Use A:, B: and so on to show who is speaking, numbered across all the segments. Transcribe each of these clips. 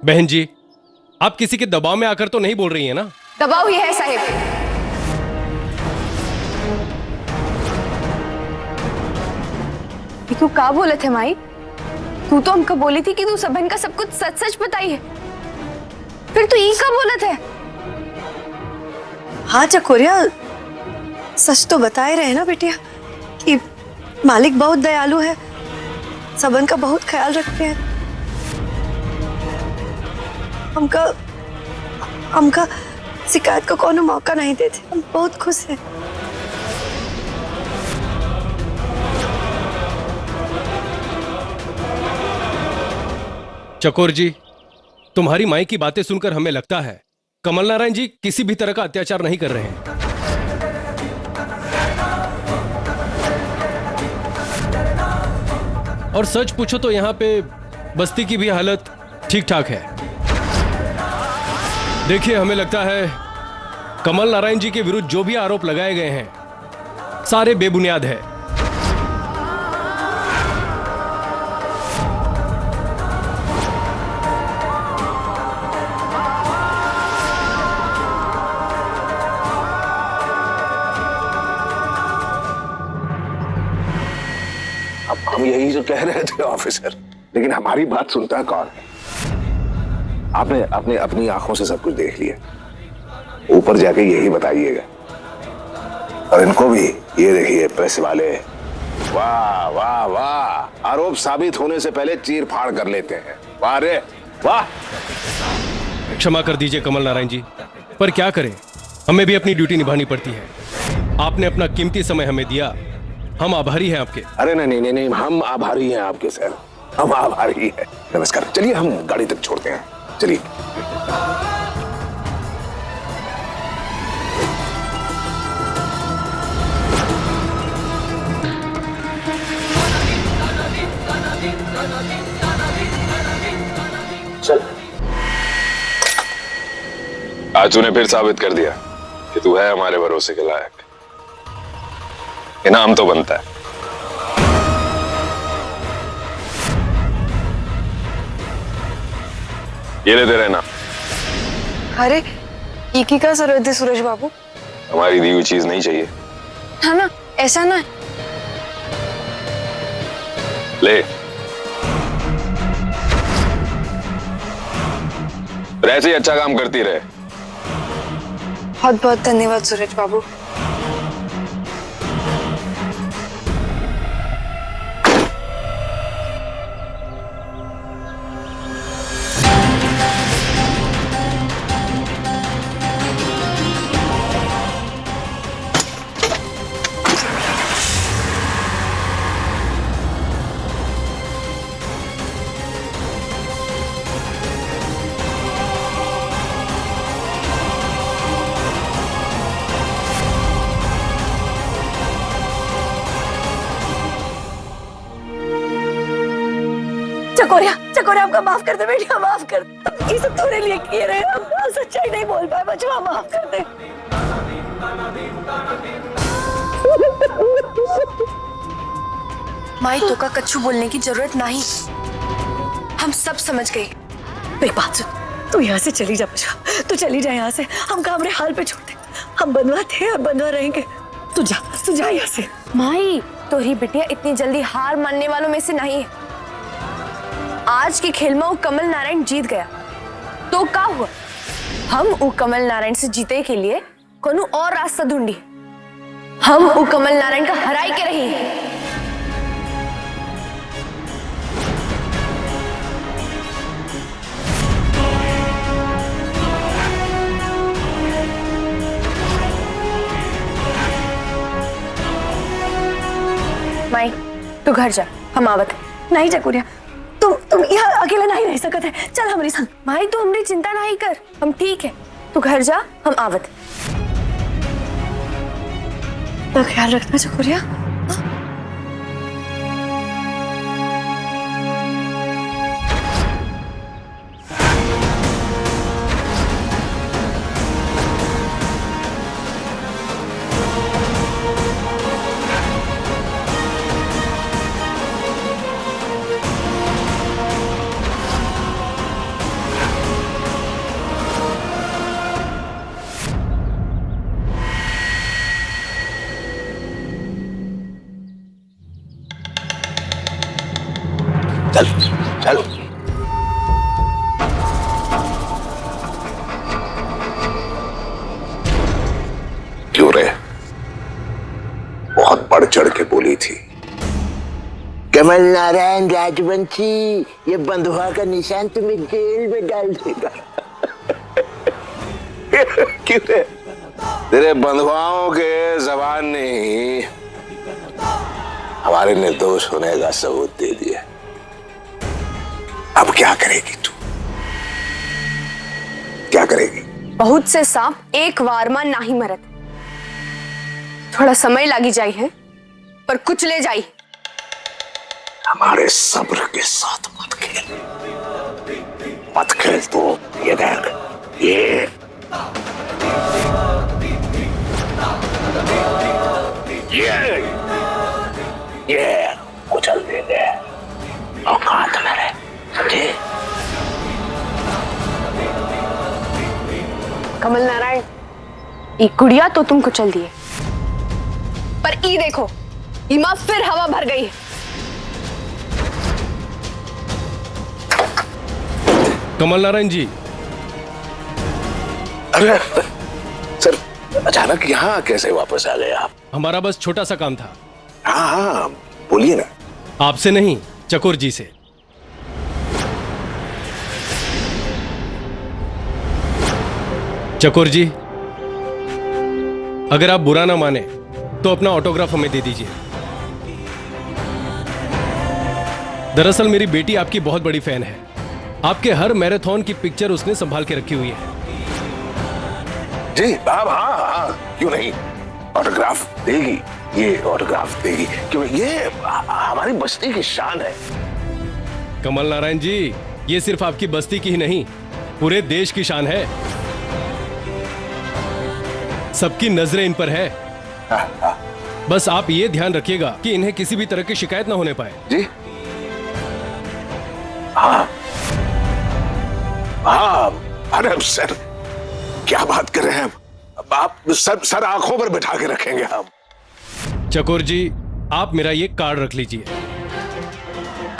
A: बहन जी, आप किसी के दबाव में आकर तो नहीं बोल रही हैं ना?
B: दबाव ही है साहिब। ये तू का बोले थे माई? तू तो हमको बोली थी कि तू सबन का सब कुछ सच सच बताई है, फिर तू ई का बोले थे?
C: हाँ चकोरिया, सच तो बताए रहे ना बेटिया कि मालिक बहुत दयालु है, सबन का बहुत ख्याल रखते हैं। हमका शिकायत को कोनो मौका नहीं देते। हम बहुत खुश हैं।
A: चकोर जी, तुम्हारी माई की बातें सुनकर हमें लगता है कमल नारायण जी किसी भी तरह का अत्याचार नहीं कर रहे हैं। और सच पूछो तो यहाँ पे बस्ती की भी हालत ठीक ठाक है। देखिए, हमें लगता है कमल नारायण जी के विरुद्ध जो भी आरोप लगाए गए हैं सारे बेबुनियाद है।
D: अब हम यही जो कह रहे थे ऑफिसर, लेकिन हमारी बात सुनता कौन है? आपने अपने अपनी आंखों से सब कुछ देख लिया, ऊपर जाके यही बताइएगा। और इनको भी ये देखिए, प्रेस वाले वाह वाह वाह, आरोप साबित होने से पहले चीर फाड़ कर लेते हैं। वाह रे वाह।
A: क्षमा कर दीजिए कमल नारायण जी, पर क्या करें, हमें भी अपनी ड्यूटी निभानी पड़ती है। आपने अपना कीमती समय हमें दिया, हम आभारी हैं आपके।
D: अरे नहीं नहीं नहीं, हम आभारी हैं आपके सर, हम आभारी हैं। नमस्कार, चलिए हम गाड़ी तक छोड़ते हैं, चलिए। चल, आज तूने फिर साबित कर दिया कि तू है हमारे भरोसे के लायक। इनाम तो बनता है। ये लेते रहना।
C: अरे ये की क्या जरूरत है सूरज बाबू?
D: हमारी दी हुई चीज नहीं चाहिए?
C: हाँ ना, ऐसा ना।
D: ले, फिर ऐसे ही अच्छा काम करती रहे।
C: बहुत बहुत धन्यवाद सूरज बाबू। चकोरिया, चकोरिया आपका माफ कर दे बेटिया, माफ कर दे। ये सब तुम्हारे लिए किए रहे, हम सच्चाई नहीं बोल पाए, बचवा माफ कर दे। माई तो का कच्चू बोलने की जरूरत नहीं, हम सब समझ गए। मेरी बात सुन, तू यहाँ से चली जा बचवा, तू चली जा यहाँ से, हम हमारे हाल पे छोड़ दे। हम बंधुआ थे और बंधुआ रहेंगे। तू जा यहाँ से।
B: माई, तोरी बिटिया इतनी जल्दी हार मानने वालों में से नहीं है। आज के खेल में वो कमल नारायण जीत गया तो क्या हुआ? हम वो कमल नारायण से जीते के लिए कोनो और रास्ता ढूंढी। हम वो कमल नारायण का हराई के रही। माई, तू घर जा, हम आवत।
C: नहीं चकोरिया, तुम यहाँ अकेले नहीं रह सकते है, चल हमारे संग।
B: भाई तू हमारी चिंता नहीं कर, हम ठीक है। तू घर जा, हम आवत।
C: तो ख्याल रखना चकोरिया।
D: हेलो। क्यों रे? बहुत बढ़ चढ़ के बोली थी।
E: कमल नारायण राजवंशी, ये बंधुआ का निशान तुम्हें जेल में डाल देगा।
D: क्यों रे? तेरे बंधुआओं के जबान ने ही हमारे निर्दोष होने का सबूत दे दिया। अब क्या करेगी तू? क्या करेगी?
B: बहुत से सांप एक वार में नहीं मरत। थोड़ा समय लगी जाई है, पर कुछ ले जाई।
D: हमारे सब्र के साथ मत खेल, मत खेल। तो ये देख, ये कुचल देंगे। औकात में रहे, समझे?
B: कमल नारायण, ये गुड़िया तो तुम कुचल दिए, पर ई देखो, इमा फिर हवा भर गई है।
A: कमल नारायण जी।
D: अरे सर, अचानक यहाँ कैसे वापस आ गए आप?
A: हमारा बस छोटा सा काम था।
D: हाँ हाँ, बोलिए ना।
A: आपसे नहीं, चकोर जी से। चकोर जी, अगर आप बुरा ना माने तो अपना ऑटोग्राफ हमें दे दीजिए। दरअसल मेरी बेटी आपकी बहुत बड़ी फैन है। आपके हर मैराथन की पिक्चर उसने संभाल के रखी हुई है।
D: जी हाँ हाँ हाँ, क्यों नहीं? ऑटोग्राफ देगी, ये ऑटोग्राफ देगी। क्यों? ये हमारी बस्ती की शान है।
A: कमल नारायण जी, ये सिर्फ आपकी बस्ती की ही नहीं, पूरे देश की शान है। सबकी नजरें इन पर है। बस आप ये ध्यान रखिएगा कि इन्हें किसी भी तरह की शिकायत ना होने पाए।
D: जी हाँ हाँ। अरे सर, क्या बात कर रहे हैं आप? सर आंखों पर बिठा के रखेंगे हम।
A: चकोर जी, आप मेरा ये कार्ड रख लीजिए।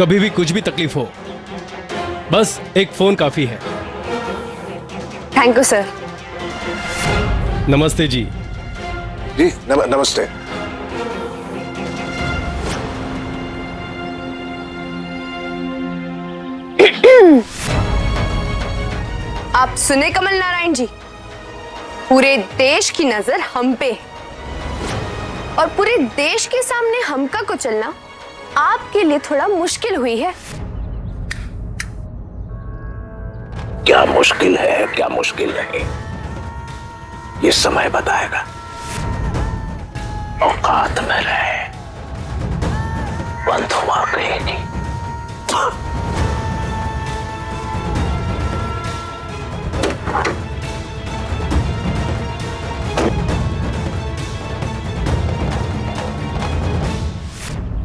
A: कभी भी कुछ भी तकलीफ हो, बस एक फोन काफी है।
B: Thank you sir.
A: नमस्ते जी।
D: जी नमस्ते।
B: आप सुने कमल नारायण जी, पूरे देश की नजर हम पे है और पूरे देश के सामने हमका कुचलना आपके लिए थोड़ा मुश्किल हुई है।
D: क्या मुश्किल है, क्या मुश्किल नहीं, ये समय बताएगा। औकात में रहे, बंधुआ कहेगी।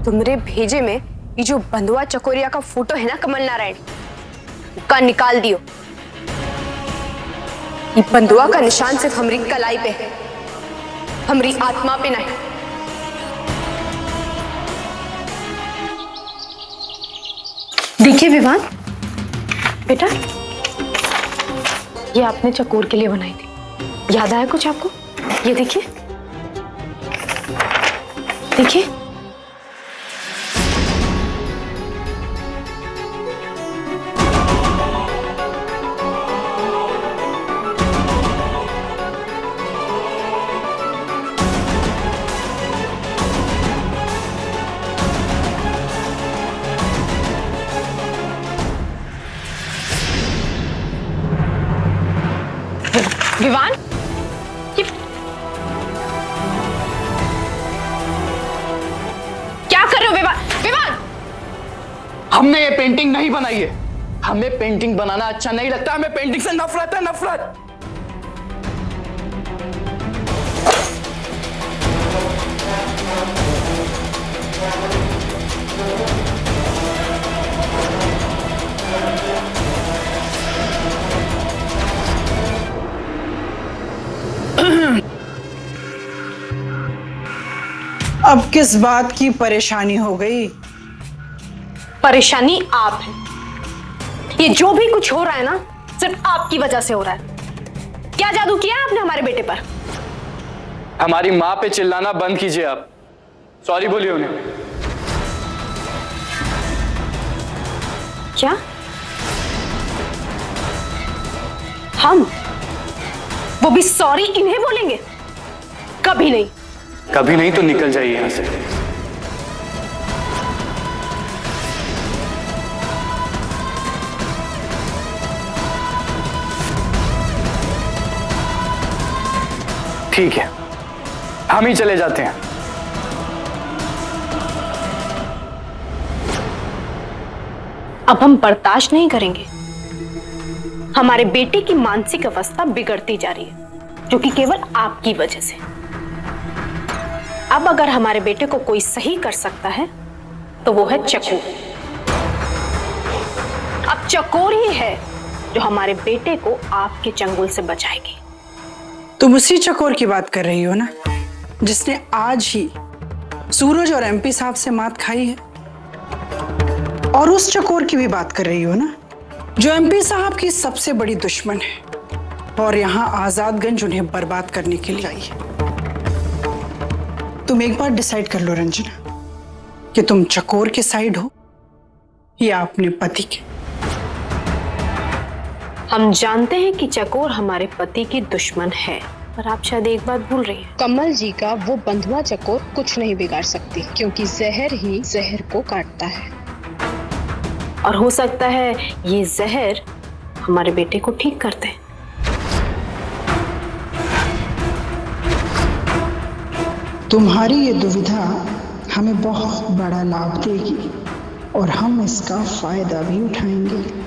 B: तुमरे भेजे में ये जो बंधुआ चकोरिया का फोटो है ना कमल नारायण, का निकाल दियो। ये बंधुआ का निशान सिर्फ हमारी कलाई पे है, हमारी आत्मा पे नहीं। देखिए विवान बेटा, ये आपने चकोर के लिए बनाई थी, याद आया कुछ आपको? ये देखिए देखिए। विवान, ये क्या कर रहे हो विवान? विवान,
F: हमने ये पेंटिंग नहीं बनाई है। हमें पेंटिंग बनाना अच्छा नहीं लगता। हमें पेंटिंग से नफरत है, नफरत।
G: अब किस बात की परेशानी हो गई?
B: परेशानी आप है, ये जो भी कुछ हो रहा है ना, सिर्फ आपकी वजह से हो रहा है। क्या जादू किया है आपने हमारे बेटे पर?
F: हमारी माँ पे चिल्लाना बंद कीजिए आप। सॉरी बोलिए उन्हें।
B: क्या? हम? वो भी सॉरी इन्हें बोलेंगे? कभी नहीं।
F: कभी नहीं तो निकल जाइए यहां से। ठीक है, हम ही चले जाते हैं।
B: अब हम बर्दाश्त नहीं करेंगे। हमारे बेटे की मानसिक अवस्था बिगड़ती जा रही है, जो कि केवल आपकी वजह से। अब अगर हमारे बेटे को कोई सही कर सकता है तो वो है चकोर। अब चकोर ही है जो हमारे बेटे को आपके चंगुल से बचाएगी।
G: तुम उसी चकोर की बात कर रही हो ना, जिसने आज ही सूरज और एमपी साहब से मात खाई है? और उस चकोर की भी बात कर रही हो ना, जो एमपी साहब की सबसे बड़ी दुश्मन है और यहाँ आजादगंज उन्हें बर्बाद करने के लिए आई है। तुम एक बार डिसाइड कर लो रंजना कि तुम चकोर के साइड हो या अपने पति के।
B: हम जानते हैं कि चकोर हमारे पति की दुश्मन है, पर आप शायद एक बात भूल रही हैं।
H: कमल जी का वो बंधुआ चकोर कुछ नहीं बिगाड़ सकती, क्योंकि जहर ही जहर को काटता है।
B: और हो सकता है ये जहर हमारे बेटे को ठीक कर दे।
G: तुम्हारी ये दुविधा हमें बहुत बड़ा लाभ देगी और हम इसका फायदा भी उठाएंगे।